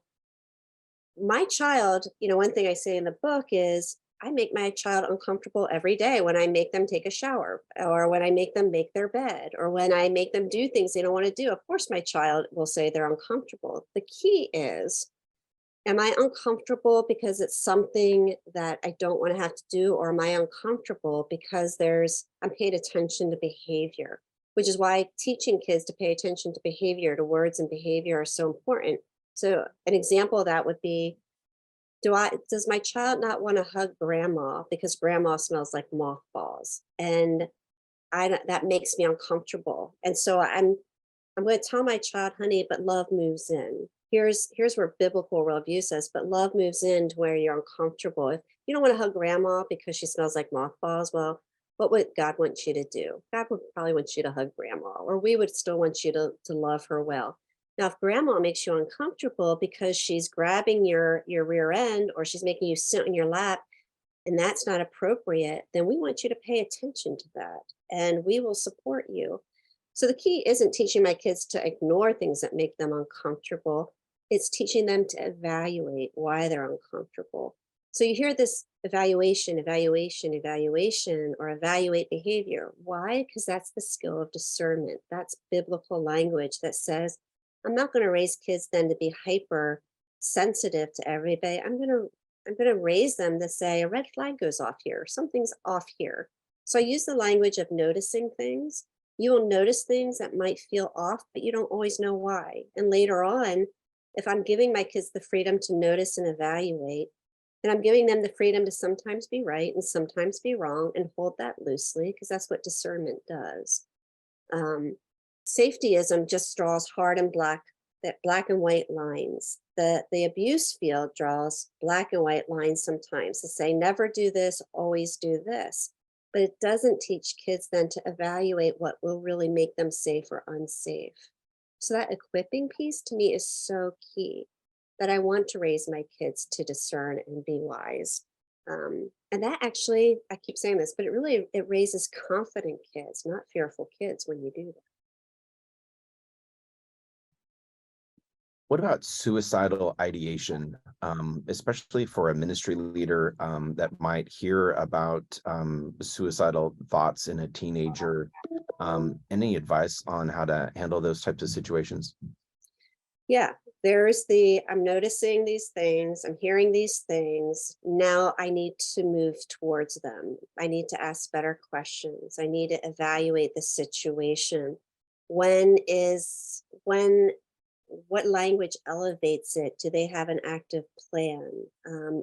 my child, one thing I say in the book is I make my child uncomfortable every day when I make them take a shower or when I make them make their bed or when I make them do things they don't want to do. Of course, my child will say they're uncomfortable. The key is, am I uncomfortable because it's something that I don't want to have to do, or am I uncomfortable because I'm paying attention to behavior, which is why teaching kids to pay attention to behavior, to words and behavior are so important. So an example of that would be, does my child not want to hug grandma because grandma smells like mothballs? And that makes me uncomfortable. And so I'm going to tell my child, honey, but love moves in. Here's where biblical worldview says, but love moves in to where you're uncomfortable. If you don't want to hug grandma because she smells like mothballs, well, what would God want you to do? God would probably want you to hug grandma, or we would still want you to love her well. Now, if grandma makes you uncomfortable because she's grabbing your rear end or she's making you sit on your lap, and that's not appropriate, then we want you to pay attention to that and we will support you. So the key isn't teaching my kids to ignore things that make them uncomfortable. It's teaching them to evaluate why they're uncomfortable. So you hear this evaluation, evaluation, evaluation, or evaluate behavior. Why? Because that's the skill of discernment. That's biblical language that says, I'm not going to raise kids then to be hyper sensitive to everybody. I'm going to raise them to say a red flag goes off here. Something's off here. So I use the language of noticing things. You will notice things that might feel off, but you don't always know why. And later on, if I'm giving my kids the freedom to notice and evaluate, and I'm giving them the freedom to sometimes be right and sometimes be wrong and hold that loosely, because that's what discernment does. Um, Safetyism just draws hard and black and white lines. The abuse field draws black and white lines sometimes to say never do this, always do this. But it doesn't teach kids then to evaluate what will really make them safe or unsafe. So that equipping piece to me is so key, that I want to raise my kids to discern and be wise. And that actually, I keep saying this, but it raises confident kids, not fearful kids when you do that. What about suicidal ideation, especially for a ministry leader, that might hear about suicidal thoughts in a teenager? Any advice on how to handle those types of situations? Yeah, I'm noticing these things, I'm hearing these things. Now I need to move towards them. I need to ask better questions. I need to evaluate the situation. When, what language elevates it? Do they have an active plan?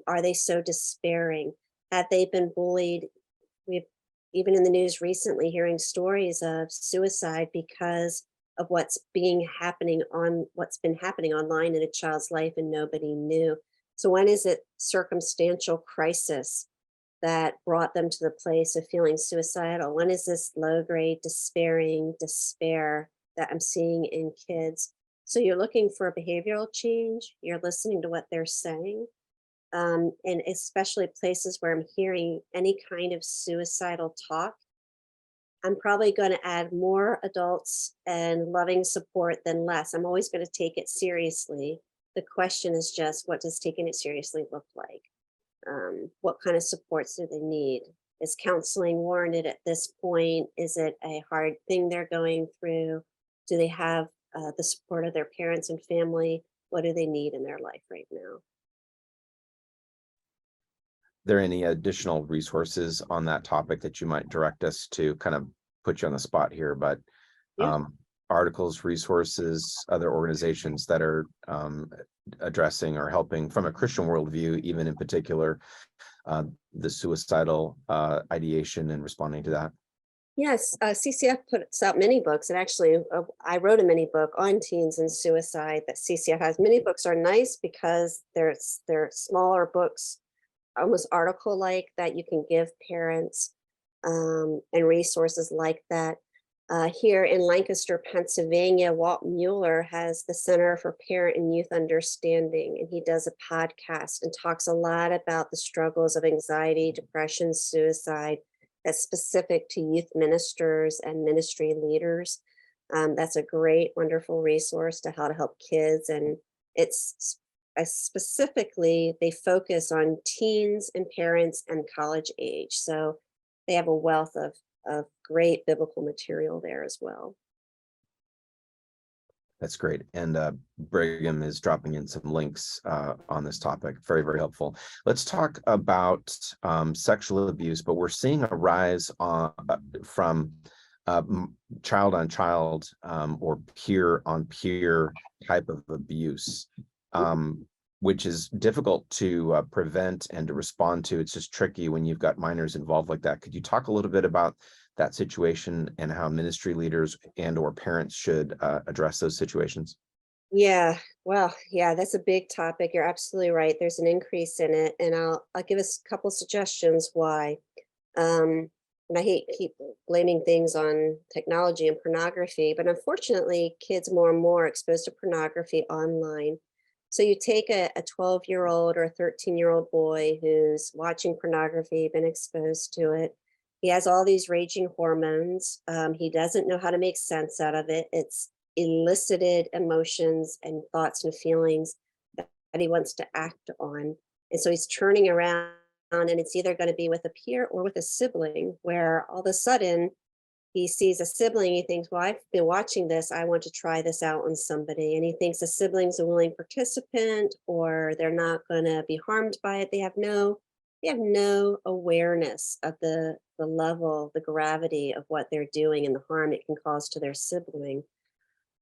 Are they so despairing? Have they been bullied? We've even in the news recently hearing stories of suicide because of what's been happening online in a child's life and nobody knew. So when is it circumstantial crisis that brought them to the place of feeling suicidal? When is this low grade despairing despair that I'm seeing in kids? So you're looking for a behavioral change, you're listening to what they're saying, and especially places where I'm hearing any kind of suicidal talk. I'm probably going to add more adults and loving support than less. I'm always going to take it seriously. The question is just, what does taking it seriously look like? What kind of supports do they need? Is counseling warranted at this point? Is it a hard thing they're going through? Do they have the support of their parents and family? What do they need in their life right now? There any additional resources on that topic that you might direct us to? Kind of put you on the spot here, but Yeah. articles, resources, other organizations that are addressing or helping from a Christian worldview, even in particular, the suicidal ideation and responding to that. Yes, CCF puts out many books, and actually, I wrote a mini book on teens and suicide that CCF has. Mini books are nice because they're smaller books, almost article-like, that you can give parents, and resources like that. Here in Lancaster, Pennsylvania, Walt Mueller has the Center for Parent and Youth Understanding, and he does a podcast and talks a lot about the struggles of anxiety, depression, suicide that's specific to youth ministers and ministry leaders. That's a great, wonderful resource to how to help kids. And it's specifically, they focus on teens and parents and college age. So they have a wealth of great biblical material there as well. That's great. And Brigham is dropping in some links on this topic. Very, very helpful. Let's talk about sexual abuse, but we're seeing a rise from child on child or peer on peer type of abuse, which is difficult to prevent and to respond to. It's just tricky when you've got minors involved like that. Could you talk a little bit about that situation and how ministry leaders and or parents should address those situations? Yeah, well, yeah, that's a big topic. You're absolutely right. There's an increase in it, and I'll give us a couple suggestions why. And I hate keep blaming things on technology and pornography, but unfortunately, kids more and more are exposed to pornography online. So you take a 12-year-old or a 13-year-old boy who's watching pornography, been exposed to it. He has all these raging hormones. He doesn't know how to make sense out of it. It's elicited emotions and thoughts and feelings that he wants to act on. And so he's turning around, and it's either going to be with a peer or with a sibling, where all of a sudden he sees a sibling. He thinks, well, I've been watching this. I want to try this out on somebody. And he thinks the sibling's a willing participant, or they're not going to be harmed by it. They have no awareness of the level, the gravity of what they're doing and the harm it can cause to their sibling.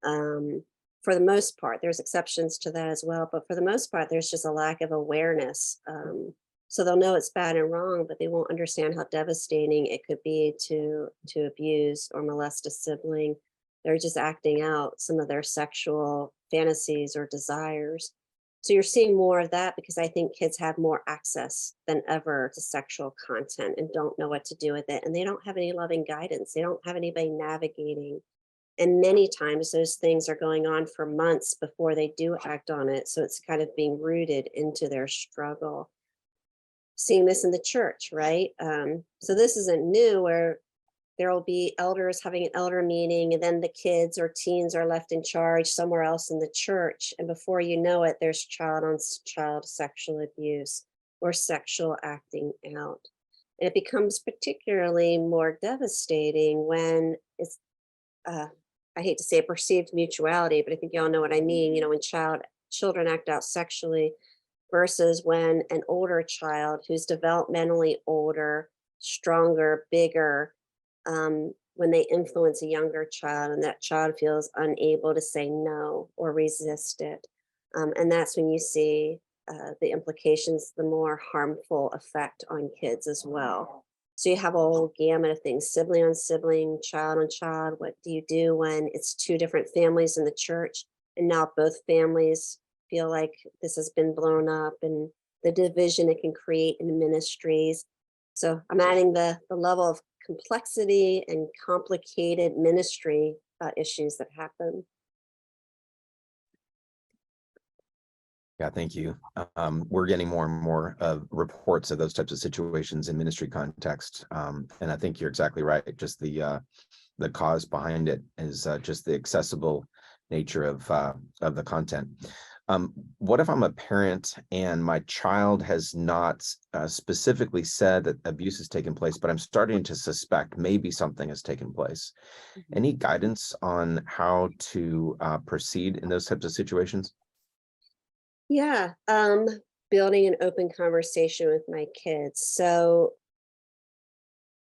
For the most part, there's exceptions to that as well, but for the most part, there's just a lack of awareness. So they'll know it's bad and wrong, but they won't understand how devastating it could be to abuse or molest a sibling. They're just acting out some of their sexual fantasies or desires. So you're seeing more of that because I think kids have more access than ever to sexual content and don't know what to do with it. And they don't have any loving guidance. They don't have anybody navigating. And many times those things are going on for months before they do act on it. So it's kind of being rooted into their struggle. Seeing this in the church, right? So this isn't new, where there will be elders having an elder meeting, and then the kids or teens are left in charge somewhere else in the church. And before you know it, there's child on child sexual abuse or sexual acting out. And it becomes particularly more devastating when it's, I hate to say a perceived mutuality, but I think y'all know what I mean. You know, when children act out sexually versus when an older child who's developmentally older, stronger, bigger, when they influence a younger child and that child feels unable to say no or resist it. And that's when you see the implications, the more harmful effect on kids as well. So you have a whole gamut of things, sibling on sibling, child on child. What do you do when it's two different families in the church and now both families feel like this has been blown up, and the division it can create in ministries? So I'm adding the level of complexity and complicated ministry issues that happen. Yeah, thank you. We're getting more and more reports of those types of situations in ministry context. And I think you're exactly right. Just the cause behind it is just the accessible nature of the content. What if I'm a parent and my child has not specifically said that abuse has taken place, but I'm starting to suspect maybe something has taken place? Mhm. Any guidance on how to proceed in those types of situations? Yeah, building an open conversation with my kids. So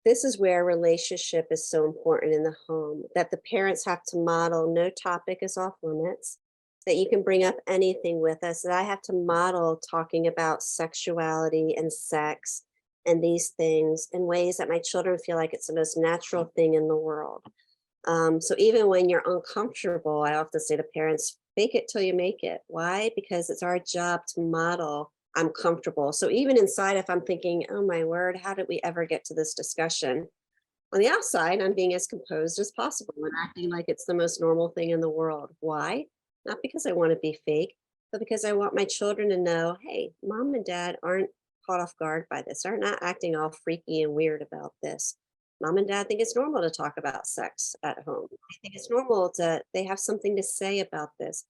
this is where relationship is so important in the home, that the parents have to model no topic is off limits, that you can bring up anything with us, that I have to model talking about sexuality and sex and these things in ways that my children feel like it's the most natural thing in the world. So even when you're uncomfortable, I often say to parents, fake it till you make it. Why? Because it's our job to model I'm comfortable. So even inside, if I'm thinking, oh my word, how did we ever get to this discussion? On the outside, I'm being as composed as possible and acting like it's the most normal thing in the world. Why? Not because I want to be fake, but because I want my children to know, hey, mom and dad aren't caught off guard by this, are not acting all freaky and weird about this. Mom and dad think it's normal to talk about sex at home. They think it's normal to they have something to say about this.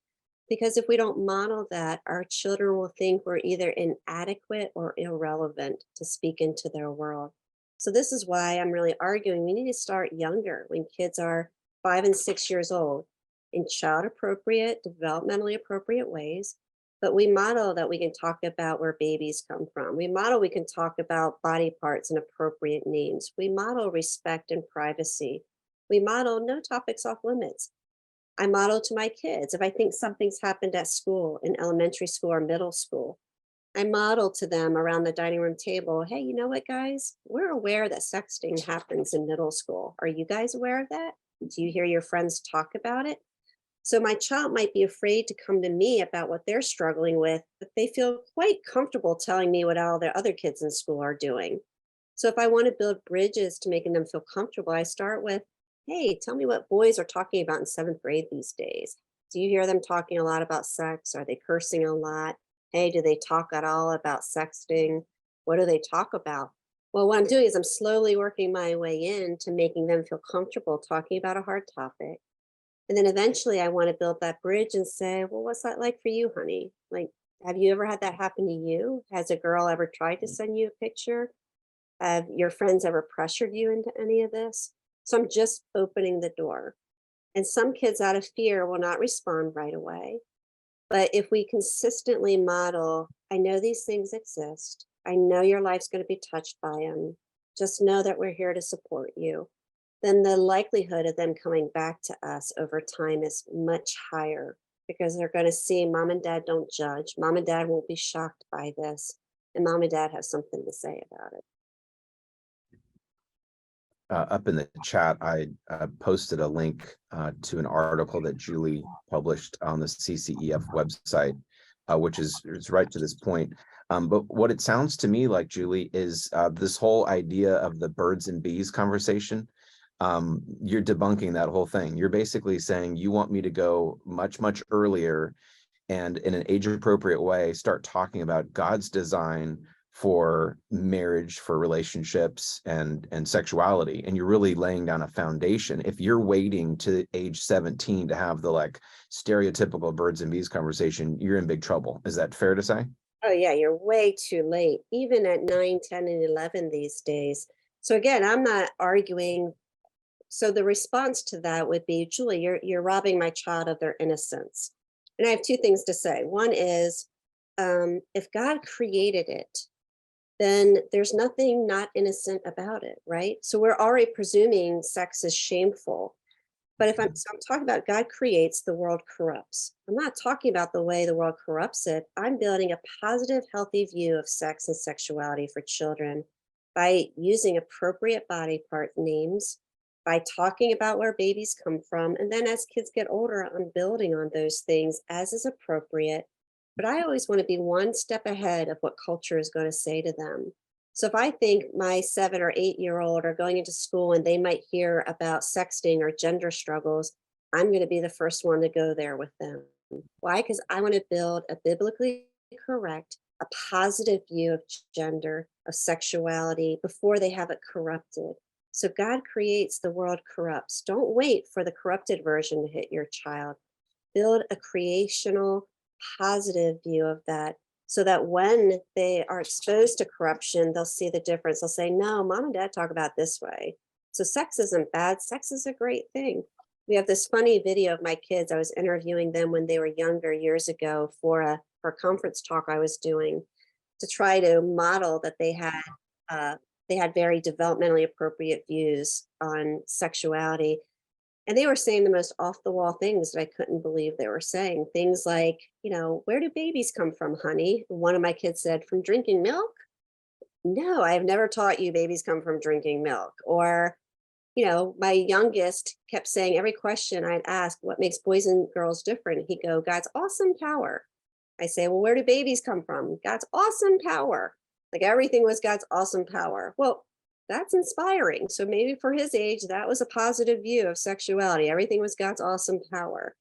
Because if we don't model that, our children will think we're either inadequate or irrelevant to speak into their world. So this is why I'm really arguing we need to start younger when kids are 5 and 6 years old in child appropriate, developmentally appropriate ways. But we model that we can talk about where babies come from. We model we can talk about body parts and appropriate names. We model respect and privacy. We model no topics off limits. I model to my kids. If I think something's happened at school, in elementary school or middle school, I model to them around the dining room table, hey, you know what, guys? We're aware that sexting happens in middle school. Are you guys aware of that? Do you hear your friends talk about it? So my child might be afraid to come to me about what they're struggling with, but they feel quite comfortable telling me what all their other kids in school are doing. So if I want to build bridges to making them feel comfortable, I start with, hey, tell me what boys are talking about in seventh grade these days. Do you hear them talking a lot about sex? Are they cursing a lot? Hey, do they talk at all about sexting? What do they talk about? Well, what I'm doing is I'm slowly working my way into making them feel comfortable talking about a hard topic. And then eventually I want to build that bridge and say, well, what's that like for you, honey? Like, have you ever had that happen to you? Has a girl ever tried to send you a picture? Have your friends ever pressured you into any of this? So I'm just opening the door. And some kids, out of fear, will not respond right away. But if we consistently model, I know these things exist. I know your life's going to be touched by them. Just know that we're here to support you. Then the likelihood of them coming back to us over time is much higher because they're going to see mom and dad don't judge. Mom and dad won't be shocked by this. And mom and dad have something to say about it. Up in the chat, I posted a link to an article that Julie published on the CCEF website, which is right to this point. But what it sounds to me like, Julie, is this whole idea of the birds and bees conversation. You're debunking that whole thing. You're basically saying you want me to go much, much earlier and in an age appropriate way, start talking about God's design for marriage, for relationships and sexuality. And you're really laying down a foundation. If you're waiting to age 17 to have the like stereotypical birds and bees conversation, you're in big trouble. Is that fair to say? Oh, yeah, you're way too late, even at 9, 10, and 11 these days. So again, I'm not arguing. So the response to that would be, Julie, you're robbing my child of their innocence. And I have two things to say. One is, if God created it, then there's nothing not innocent about it, right? So we're already presuming sex is shameful. But if I'm talking about God creates, the world corrupts. I'm not talking about the way the world corrupts it. I'm building a positive, healthy view of sex and sexuality for children by using appropriate body part names, by talking about where babies come from. And then as kids get older, I'm building on those things as is appropriate. But I always want to be one step ahead of what culture is going to say to them. So if I think my 7 or 8 year old are going into school and they might hear about sexting or gender struggles, I'm going to be the first one to go there with them. Why? Because I want to build a biblically correct, a positive view of gender, of sexuality before they have it corrupted. So God creates, the world corrupts. Don't wait for the corrupted version to hit your child. Build a creational, positive view of that so that when they are exposed to corruption, they'll see the difference. They'll say, no, mom and dad talk about this way. So sex isn't bad. Sex is a great thing. We have this funny video of my kids. I was interviewing them when they were younger years ago for a conference talk I was doing to try to model that they had very developmentally appropriate views on sexuality. And they were saying the most off the wall things that I couldn't believe they were saying. Things like, where do babies come from, honey? One of my kids said, from drinking milk? No, I have never taught you babies come from drinking milk. Or, my youngest kept saying every question I'd ask, what makes boys and girls different? He'd go, God's awesome power. I say, well, where do babies come from? God's awesome power. Like everything was God's awesome power. Well, that's inspiring. So maybe for his age, that was a positive view of sexuality. Everything was God's awesome power.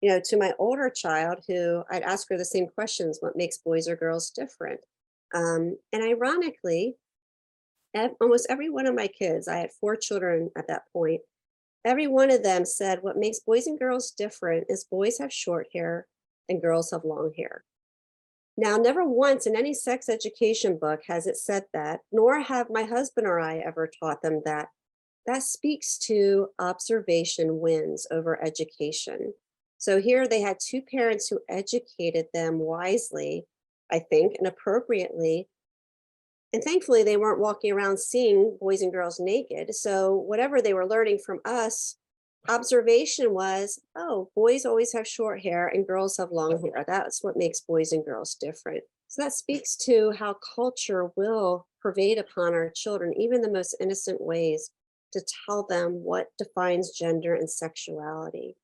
To my older child, who I'd ask her the same questions, what makes boys or girls different? And ironically, almost every one of my kids, I had 4 children at that point, every one of them said, what makes boys and girls different is boys have short hair and girls have long hair. Now, never once in any sex education book has it said that, nor have my husband or I ever taught them that. That speaks to observation wins over education. So here they had 2 parents who educated them wisely, I think, and appropriately. And thankfully, they weren't walking around seeing boys and girls naked. So whatever they were learning from us, observation was, oh, boys always have short hair and girls have long hair. That's what makes boys and girls different. So that speaks to how culture will pervade upon our children, even the most innocent ways, to tell them what defines gender and sexuality.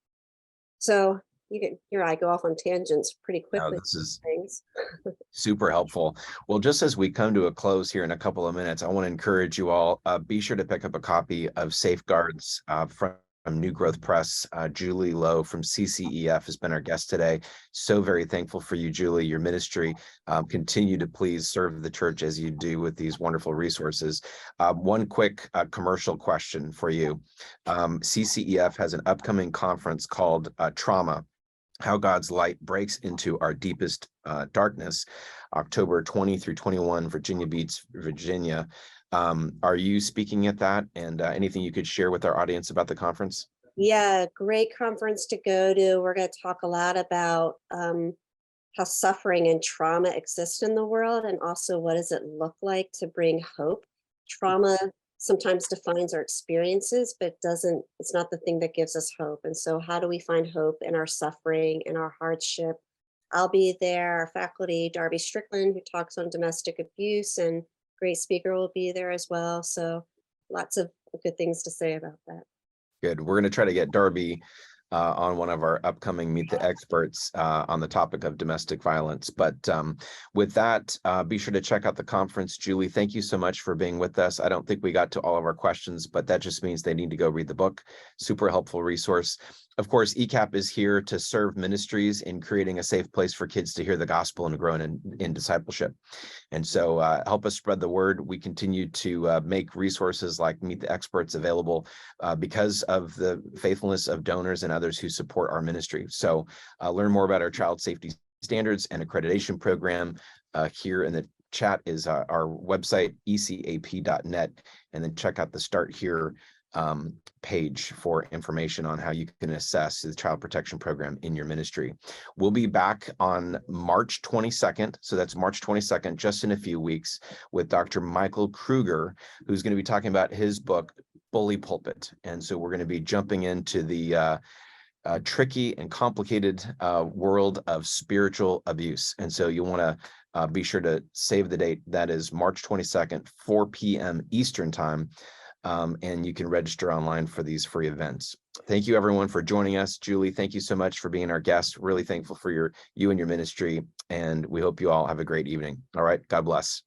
So here I go off on tangents pretty No, quickly. this is Things. super helpful. Well, just as we come to a close here in a couple of minutes, I want to encourage you all, be sure to pick up a copy of Safeguards from New Growth Press. Julie Lowe from CCEF has been our guest today. So very thankful for you, Julie, your ministry. Continue to please serve the church as you do with these wonderful resources. One quick commercial question for you. CCEF has an upcoming conference called Trauma: How God's Light Breaks into Our Deepest Darkness, October 20 through 21, Virginia Beach, Virginia. Are you speaking at that? And anything you could share with our audience about the conference? Yeah, great conference to go to. We're going to talk a lot about how suffering and trauma exist in the world, and also what does it look like to bring hope. Trauma sometimes defines our experiences, but it's not the thing that gives us hope. And so how do we find hope in our suffering, in our hardship? I'll be there. Our faculty, Darby Strickland, who talks on domestic abuse, and great speaker, will be there as well. So lots of good things to say about that. Good. We're going to try to get Darby on one of our upcoming Meet the Experts on the topic of domestic violence. But with that, be sure to check out the conference. Julie, thank you so much for being with us. I don't think we got to all of our questions, but that just means they need to go read the book. Super helpful resource. Of course, ECAP is here to serve ministries in creating a safe place for kids to hear the gospel and grow in discipleship. And so help us spread the word. We continue to make resources like Meet the Experts available because of the faithfulness of donors and others who support our ministry. So learn more about our child safety standards and accreditation program. Here in the chat is our website, ecap.net, and then check out the Start Here page for information on how you can assess the child protection program in your ministry. We'll be back on March 22nd. So that's March 22nd, just in a few weeks, with Dr. Michael Kruger, who's going to be talking about his book, Bully Pulpit. And so we're going to be jumping into the tricky and complicated world of spiritual abuse. And so you want to be sure to save the date. That is March 22nd, 4 p.m. Eastern time. And you can register online for these free events. Thank you, everyone, for joining us. Julie, thank you so much for being our guest. Really thankful for you and your ministry. And we hope you all have a great evening. All right. God bless.